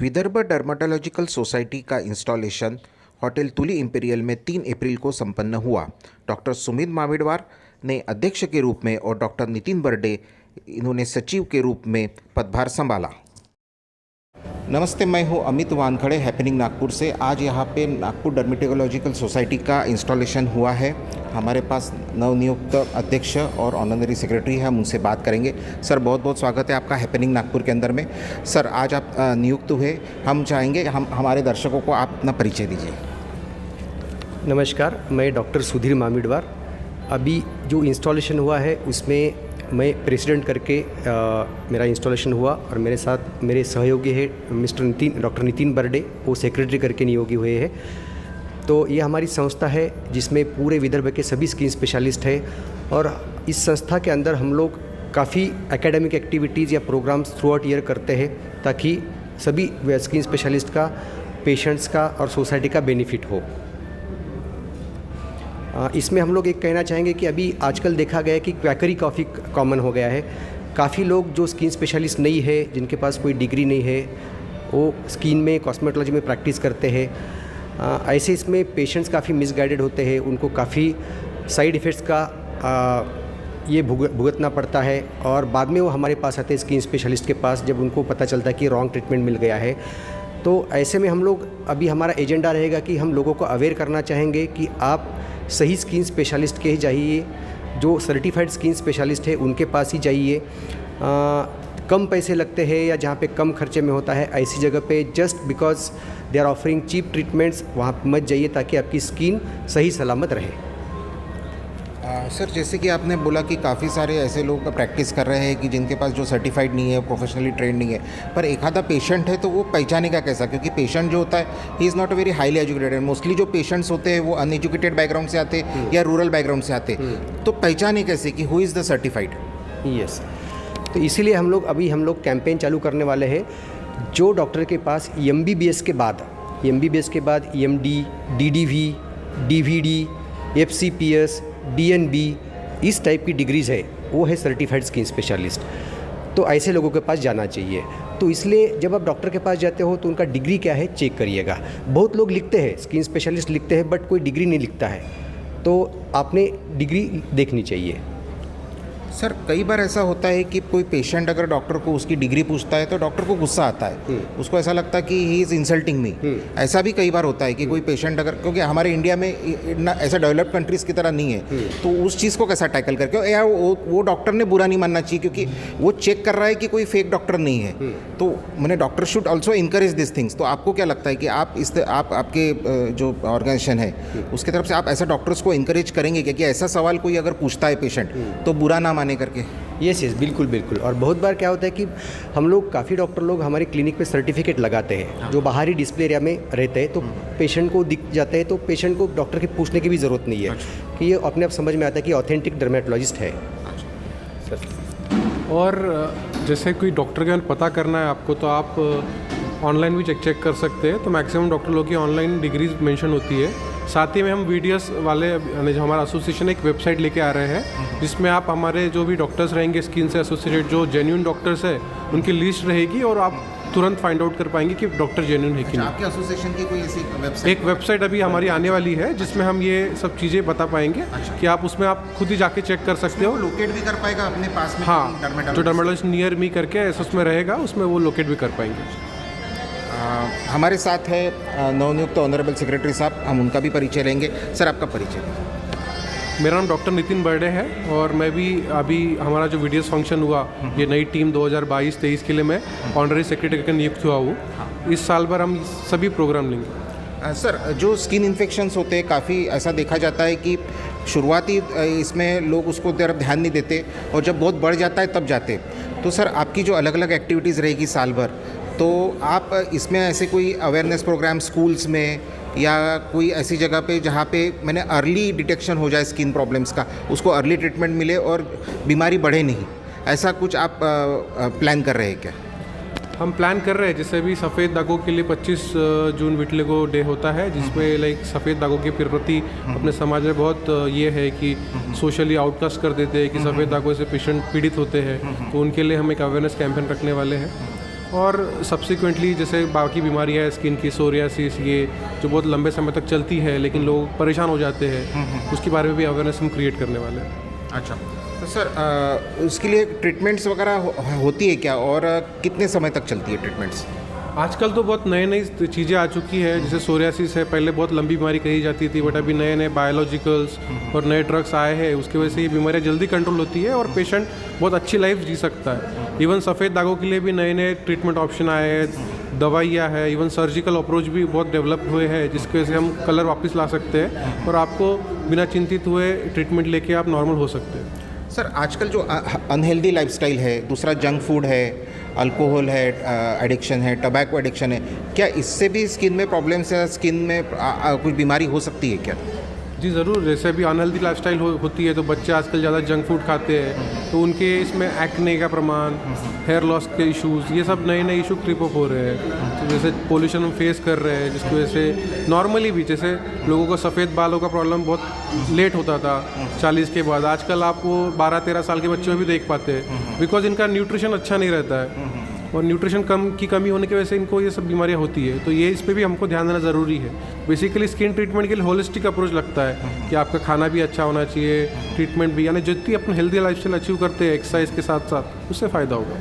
Vidarbha dermatological society का installation hotel तुली imperial में 3 अप्रैल को संपन्न हुआ। डॉक्टर सुमित मामिडवार ने अध्यक्ष के रूप में और डॉक्टर नितिन बर्डे इन्होंने सचिव के रूप में पदभार संभाला। नमस्ते, मैं हूं अमित वानखड़े हैपनिंग नागपुर से। आज यहां पे नागपुर डर्मेटोलॉजिकल सोसाइटी का इंस्टॉलेशन हुआ है। हमारे पास नवनियुक्त अध्यक्ष और ऑनररी सेक्रेटरी हैं, हम उनसे बात करेंगे। सर, बहुत बहुत स्वागत है आपका हैपनिंग नागपुर के अंदर में। सर, आज आप नियुक्त हुए, हम चाहेंगे हमारे दर्शकों को आप अपना परिचय दीजिए। नमस्कार, मैं डॉक्टर सुधीर मामिडवार। अभी जो इंस्टॉलेशन हुआ है उसमें मैं प्रेसिडेंट करके मेरा इंस्टॉलेशन हुआ और मेरे साथ मेरे सहयोगी है डॉक्टर नितिन बर्डे, वो सेक्रेटरी करके नियोगी हुए हैं। तो ये हमारी संस्था है जिसमें पूरे विदर्भ के सभी स्किन स्पेशलिस्ट हैं और इस संस्था के अंदर हम लोग काफ़ी एकेडमिक एक्टिविटीज़ या प्रोग्राम्स थ्रू आउट ईयर करते हैं ताकि सभी स्किन स्पेशलिस्ट का, पेशेंट्स का और सोसाइटी का बेनिफिट हो। इसमें हम लोग एक कहना चाहेंगे कि अभी आजकल देखा गया है कि क्वैकरी काफ़ी कॉमन हो गया है। काफ़ी लोग जो स्किन स्पेशलिस्ट नहीं है, जिनके पास कोई डिग्री नहीं है, वो स्किन में कॉस्मेटोलॉजी में प्रैक्टिस करते हैं। ऐसे इसमें पेशेंट्स काफ़ी मिसगाइडेड होते हैं, उनको काफ़ी साइड इफ़ेक्ट्स का ये भुगतना पड़ता है और बाद में वो हमारे पास आते हैं स्किन स्पेशलिस्ट के पास जब उनको पता चलता है कि रॉन्ग ट्रीटमेंट मिल गया है। तो ऐसे में हम लोग अभी हमारा एजेंडा रहेगा कि हम लोगों को अवेयर करना चाहेंगे कि आप सही स्किन स्पेशलिस्ट के ही जाइए, जो सर्टिफाइड स्किन स्पेशलिस्ट है उनके पास ही जाइए। कम पैसे लगते हैं या जहाँ पे कम खर्चे में होता है, ऐसी जगह पे just because they are offering cheap treatments वहाँ मत जाइए ताकि आपकी स्किन सही सलामत रहे। सर, जैसे कि आपने बोला कि काफ़ी सारे ऐसे लोग प्रैक्टिस कर रहे हैं कि जिनके पास जो सर्टिफाइड नहीं है, प्रोफेशनली ट्रेंड नहीं है, पर एक आधा पेशेंट है तो वो पहचानेगा कैसा? क्योंकि पेशेंट जो होता है he is not very highly educated. Mostly जो पेशेंट्स होते हैं वो अनएजुकेटेड बैकग्राउंड से आते या रूरल बैकग्राउंड से आते, तो पहचाने कैसे कि who is the certified? Yes, तो इसीलिए हम लोग कैंपेन चालू करने वाले हैं। जो डॉक्टर के पास MBBS के बाद EMD, DDV, DVD, FCPS, DNB इस टाइप की डिग्रीज़ है, वो है सर्टिफाइड स्किन स्पेशलिस्ट। तो ऐसे लोगों के पास जाना चाहिए। तो इसलिए जब आप डॉक्टर के पास जाते हो तो उनका डिग्री क्या है चेक करिएगा। बहुत लोग लिखते हैं, स्किन स्पेशलिस्ट लिखते हैं, बट कोई डिग्री नहीं लिखता है, तो आपने डिग्री देखनी चाहिए। सर, कई बार ऐसा होता है कि कोई पेशेंट अगर डॉक्टर को उसकी डिग्री पूछता है तो डॉक्टर को गुस्सा आता है, उसको ऐसा लगता है कि ही इज़ इंसल्टिंग मी। ऐसा भी कई बार होता है कि कोई पेशेंट अगर, क्योंकि हमारे इंडिया में ऐसा डेवलप्ड कंट्रीज़ की तरह नहीं है, तो उस चीज़ को कैसा टैकल करके या वो डॉक्टर ने बुरा नहीं मानना चाहिए क्योंकि वो चेक कर रहा है कि कोई फेक डॉक्टर नहीं है। तो मैंने doctor should also encourage this things. तो आपको क्या लगता है कि आप आपके जो ऑर्गेनाइजेशन है उसकी तरफ से आप ऐसा डॉक्टर्स को इंकरेज करेंगे क्या कि ऐसा सवाल कोई अगर पूछता है पेशेंट तो बुरा ना माने करके? यस, बिल्कुल। और बहुत बार क्या होता है कि हम लोग काफ़ी डॉक्टर लोग हमारे क्लिनिक पे सर्टिफिकेट लगाते हैं जो बाहरी डिस्प्ले एरिया में रहते हैं, तो पेशेंट को दिख जाते हैं, तो पेशेंट को डॉक्टर के पूछने की भी ज़रूरत नहीं है कि ये अपने आप समझ में आता है कि ऑथेंटिक डर्मेटोलॉजिस्ट है। सर, और जैसे कोई डॉक्टर का पता करना है आपको तो आप ऑनलाइन भी चेक कर सकते हैं। तो मैक्सिमम डॉक्टर लोग की ऑनलाइन डिग्रीज मेंशन होती है। साथ ही में हम VDS वाले जो हमारा एसोसिएशन एक वेबसाइट लेके आ रहे हैं जिसमें आप हमारे जो भी डॉक्टर्स रहेंगे स्किन से एसोसिएटेड, जो जेन्युइन डॉक्टर्स है उनकी लिस्ट रहेगी और आप तुरंत फाइंड आउट कर पाएंगे कि डॉक्टर जेन्युइन है कि नहीं। आपके एसोसिएशन की कोई ऐसी वेबसाइट? एक वेबसाइट अभी हमारी आने वाली है जिसमें हम ये सब चीज़ें बता पाएंगे कि आप उसमें आप खुद ही जाके चेक कर सकते हो। लोकेट भी कर पाएगा अपने पास में? हाँ, जो डर्मेटोलॉजिस्ट नियर मी करके ऐसा उसमें रहेगा, उसमें वो लोकेट भी कर पाएंगे। हमारे साथ है नवनियुक्त ऑनरेबल सेक्रेटरी साहब, हम उनका भी परिचय लेंगे। सर, आपका परिचय? मेरा नाम डॉक्टर नितिन बर्डे है और मैं भी अभी हमारा जो VDS फंक्शन हुआ, ये नई टीम 2022-23 के लिए मैं ऑनररी सेक्रेटरी का नियुक्त हुआ हूँ। इस साल भर हम सभी प्रोग्राम लेंगे। सर, जो स्किन इन्फेक्शंस होते हैं काफ़ी ऐसा देखा जाता है कि शुरुआती इसमें लोग उसको तरफ ध्यान नहीं देते और जब बहुत बढ़ जाता है तब जाते। तो सर, आपकी जो अलग अलग एक्टिविटीज़ रहेगी साल भर, तो आप इसमें ऐसे कोई अवेयरनेस प्रोग्राम स्कूल्स में या कोई ऐसी जगह पे जहाँ पे मैंने अर्ली डिटेक्शन हो जाए स्किन प्रॉब्लम्स का, उसको अर्ली ट्रीटमेंट मिले और बीमारी बढ़े नहीं, ऐसा कुछ आप प्लान कर रहे हैं क्या? हम प्लान कर रहे हैं। जैसे अभी सफ़ेद दागों के लिए 25 जून विटिलिगो डे होता है जिसमें लाइक सफ़ेद दागों के प्रति अपने समाज में बहुत ये है कि सोशली आउटकास्ट कर देते हैं कि सफ़ेद दागों से पेशेंट पीड़ित होते हैं, तो उनके लिए हम एक अवेयरनेस कैंपेन रखने वाले हैं। और सब्सिक्वेंटली जैसे बाकी बीमारी है स्किन की, सोरियासिस, ये जो बहुत लंबे समय तक चलती है लेकिन लोग परेशान हो जाते हैं, उसके बारे में भी अवेयरनेस हम क्रिएट करने वाले हैं। अच्छा, तो सर उसके लिए ट्रीटमेंट्स वगैरह होती है क्या, और कितने समय तक चलती है ट्रीटमेंट्स? आजकल तो बहुत नई नई चीज़ें आ चुकी है, जैसे सोरियासिस है, पहले बहुत लंबी बीमारी कही जाती थी, बट अभी नए नए बायोलॉजिकल्स और नए ड्रग्स आए हैं, उसकी वजह से ये बीमारियाँ जल्दी कंट्रोल होती है और पेशेंट बहुत अच्छी लाइफ जी सकता है। इवन सफ़ेद दागों के लिए भी नए नए ट्रीटमेंट ऑप्शन आए हैं, दवाइयाँ है, इवन सर्जिकल अप्रोच भी बहुत डेवलप हुए हैं, जिसकी वजह से हम कलर वापस ला सकते हैं और आपको बिना चिंतित हुए ट्रीटमेंट लेके आप नॉर्मल हो सकते हैं। सर आजकल जो अनहेल्दी लाइफस्टाइल है, दूसरा जंक फूड है, अल्कोहल है, एडिक्शन है, टबैको एडिक्शन है, क्या इससे भी स्किन में प्रॉब्लम्स है, स्किन में कुछ बीमारी हो सकती है क्या? जी ज़रूर, जैसे अभी अनहेल्दी लाइफस्टाइल होती है तो बच्चे आजकल ज़्यादा जंक फूड खाते हैं, तो उनके इसमें एक्ने का प्रमाण, हेयर लॉस के इश्यूज़, ये सब नए नए इशू क्रिप अप हो रहे हैं। तो जैसे पोल्यूशन हम फेस कर रहे हैं, जिसकी वजह से नॉर्मली भी जैसे लोगों को सफ़ेद बालों का प्रॉब्लम बहुत लेट होता था 40 के बाद, आजकल आप वो 12-13 साल के बच्चों में भी देख पाते हैं, बिकॉज इनका न्यूट्रिशन अच्छा नहीं रहता है और न्यूट्रिशन की कमी होने की वजह से इनको ये सब बीमारियां होती है। तो ये इस पे भी हमको ध्यान देना ज़रूरी है। बेसिकली स्किन ट्रीटमेंट के लिए होलिस्टिक अप्रोच लगता है कि आपका खाना भी अच्छा होना चाहिए, ट्रीटमेंट भी, यानी जितनी अपनी हेल्दी लाइफस्टाइल अचीव करते हैं एक्सरसाइज के साथ साथ, उससे फ़ायदा होगा।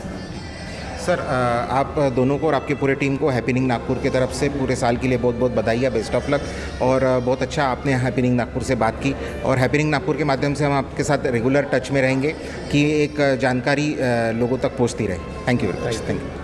सर आप दोनों को और आपकी पूरे टीम को हैपनिंग नागपुर की तरफ से पूरे साल के लिए बहुत बहुत बधाई, बेस्ट ऑफ लक। और बहुत अच्छा आपने हैपनिंग नागपुर से बात की, और हैपनिंग नागपुर के माध्यम से हम आपके साथ रेगुलर टच में रहेंगे कि एक जानकारी लोगों तक पहुंचती रहे। Thank you very much. Thank you.